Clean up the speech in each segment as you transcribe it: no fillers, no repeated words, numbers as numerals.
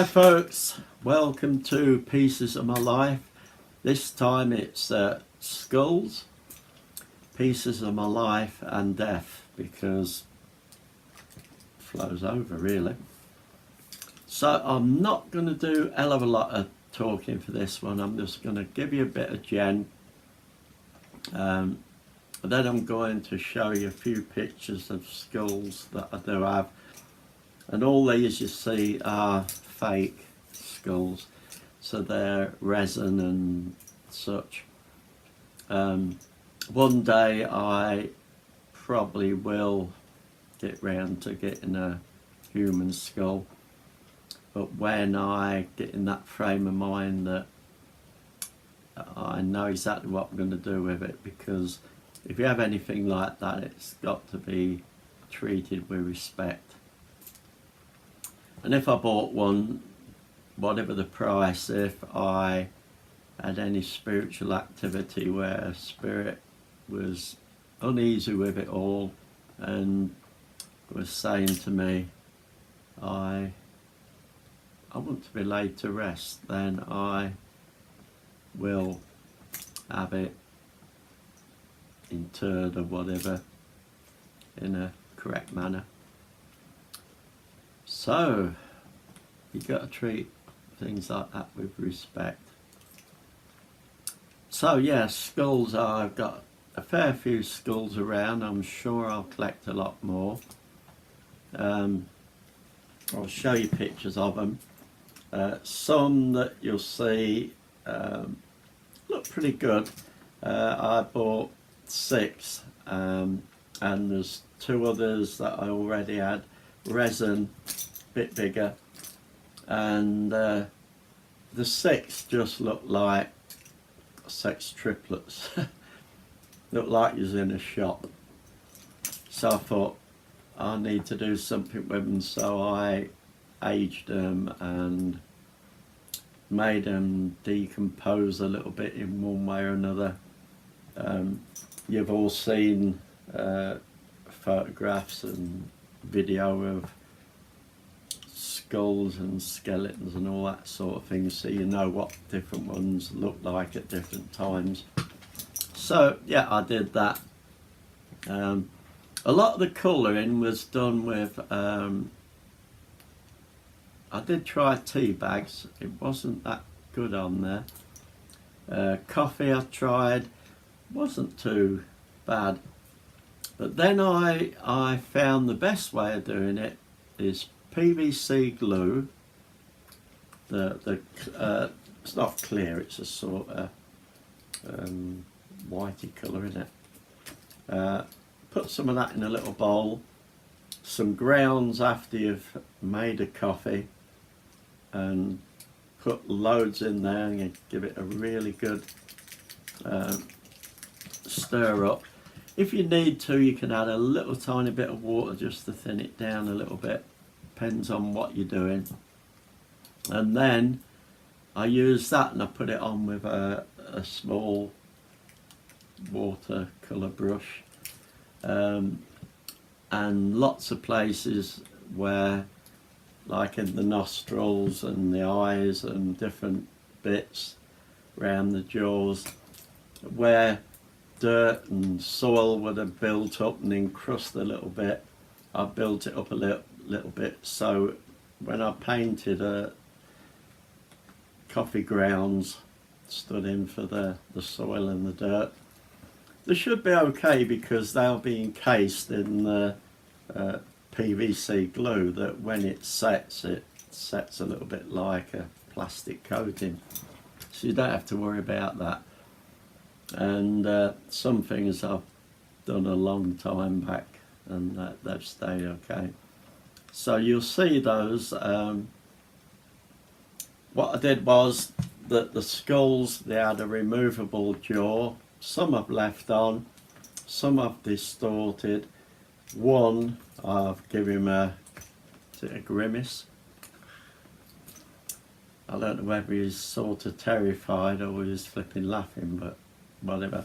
Hi folks, welcome to Pieces of My Life. This time it's skulls, pieces of my life and death, because it flows over really. So I'm not going to do a hell of a lot of talking for this one. I'm just going to give you a bit of gen. Then I'm going to show you a few pictures of skulls that I do have. And all these you see are fake skulls, so they're resin and such. One day I probably will get round to getting a human skull, but when I get in that frame of mind that I know exactly what I'm going to do with it, because if you have anything like that, it's got to be treated with respect. And if I bought one, whatever the price, if I had any spiritual activity where spirit was uneasy with it all and was saying to me, I want to be laid to rest, then I will have it interred or whatever in a correct manner. So you've got to treat things like that with respect. So yeah, skulls, I've got a fair few skulls around. I'm sure I'll collect a lot more. I'll show you pictures of them. Some that you'll see look pretty good. I bought 6 and there's 2 others that I already had. Resin, bit bigger, and the 6 just look like 6 triplets. Look like you're in a shop. So I thought I need to do something with them, so I aged them and made them decompose a little bit in one way or another. You've all seen photographs and video of skulls and skeletons and all that sort of thing, so you know what different ones look like at different times. So yeah, I did that. A lot of the colouring was done with I did try tea bags. It wasn't that good on there. Coffee I tried, wasn't too bad. But then I found the best way of doing it is PVC glue. It's not clear, it's a sort of whitey colour, isn't it? Put some of that in a little bowl, some grounds after you've made a coffee, and put loads in there and give it a really good stir up. If you need to, you can add a little tiny bit of water just to thin it down a little bit. Depends on what you're doing. And then I use that and I put it on with a small watercolour brush. And lots of places where, like in the nostrils and the eyes and different bits around the jaws, where dirt and soil would have built up and encrusted a little bit, I built it up a little bit, so when I painted coffee grounds stood in for the soil and the dirt, they should be okay because they'll be encased in the PVC glue that when it sets a little bit like a plastic coating, so you don't have to worry about that. And some things I've done a long time back and they've stayed okay. So you'll see those. What I did was that the skulls, they had a removable jaw. Some I've left on, some I've distorted. One I've given him a grimace. I don't know whether he's sort of terrified or he's flipping laughing, but whatever.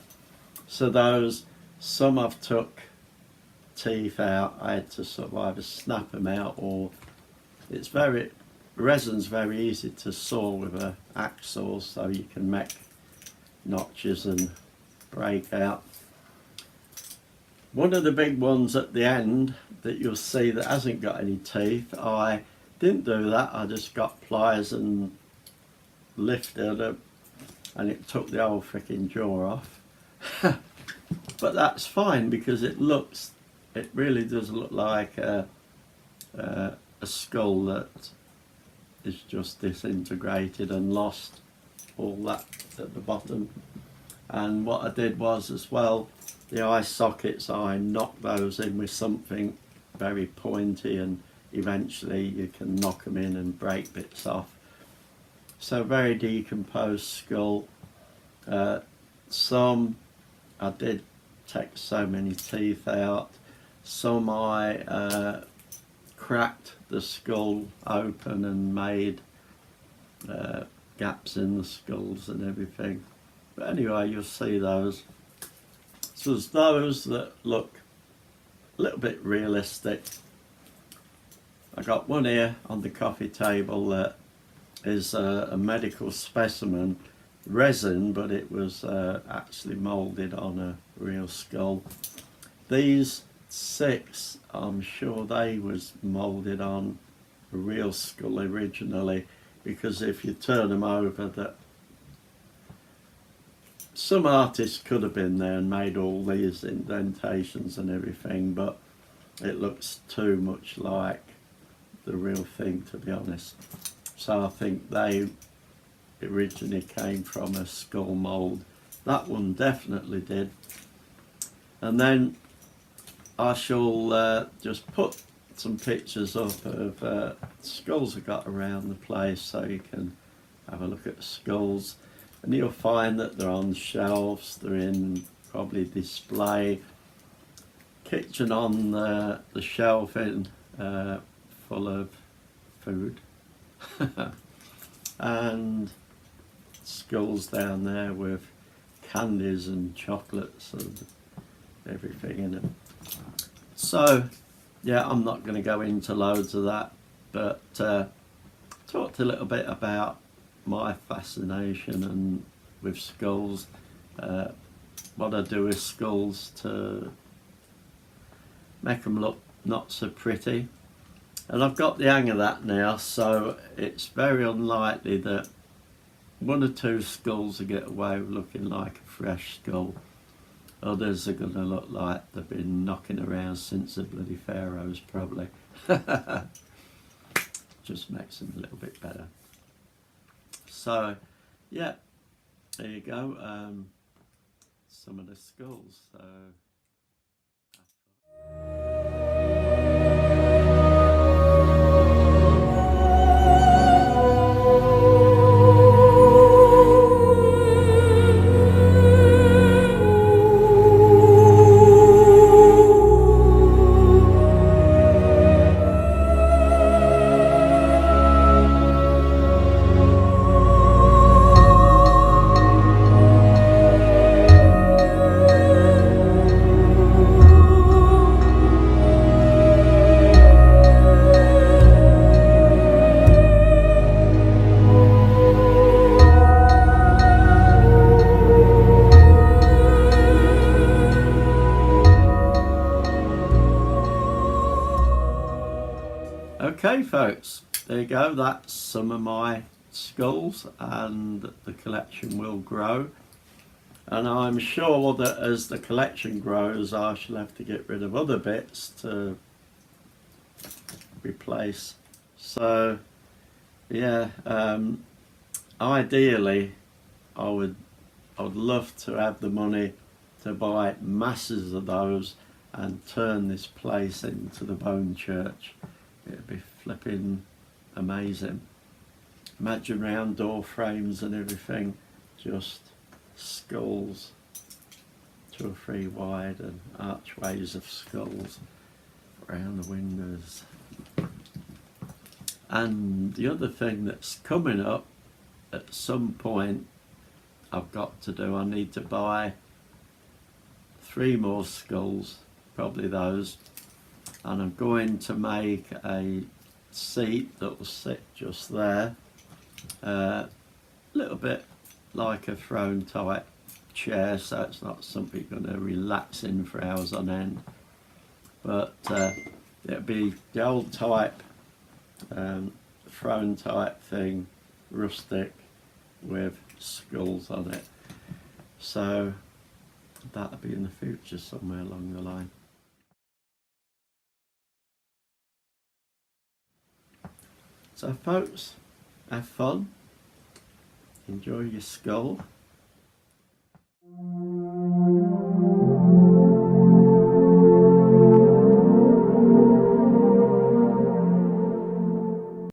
So those, some I've took teeth out. I had to sort of either snap them out, or it's very resin's very easy to saw with a axe saw, so you can make notches and break out. One of the big ones at the end that you'll see that hasn't got any teeth, I didn't do that, I just got pliers and lifted it and it took the whole freaking jaw off. But that's fine because it really does look like a skull that is just disintegrated and lost all that at the bottom. And what I did was as well, the eye sockets, I knocked those in with something very pointy, and eventually you can knock them in and break bits off. So very decomposed skull. Some I did take so many teeth out. Some I cracked the skull open and made gaps in the skulls and everything. But anyway, you'll see those. So there's those that look a little bit realistic. I got one here on the coffee table that is a medical specimen, resin, but it was actually moulded on a real skull. These 6, I'm sure they was moulded on a real skull originally, because if you turn them over, that some artists could have been there and made all these indentations and everything, but it looks too much like the real thing, to be honest. So I think they originally came from a skull mould. That one definitely did. And then I shall just put some pictures up of skulls I got around the place so you can have a look at the skulls. And you'll find that they're on shelves, they're in probably display, kitchen on the shelving full of food, and skulls down there with candies and chocolates and everything in them. So yeah, I'm not going to go into loads of that, but talked a little bit about my fascination and with skulls, what I do with skulls to make them look not so pretty. And I've got the hang of that now, so it's very unlikely that 1 or 2 skulls will get away with looking like a fresh skull. Others are going to look like they've been knocking around since the bloody pharaohs, probably. Just makes them a little bit better. So, yeah, there you go. Some of the skulls. So. Okay folks, there you go, that's some of my skulls, and the collection will grow, and I'm sure that as the collection grows I shall have to get rid of other bits to replace. So yeah, ideally I would love to have the money to buy masses of those and turn this place into the bone church. It'd be flipping amazing. Imagine round door frames and everything, just skulls 2 or 3 wide and archways of skulls around the windows. And the other thing that's coming up at some point I've got to do, I need to buy 3 more skulls, probably those. And I'm going to make a seat that will sit just there. A little bit like a throne type chair, so it's not something you're going to relax in for hours on end. But it'll be the old type throne type thing, rustic, with skulls on it. So that'll be in the future somewhere along the line. So folks, have fun, enjoy your skull.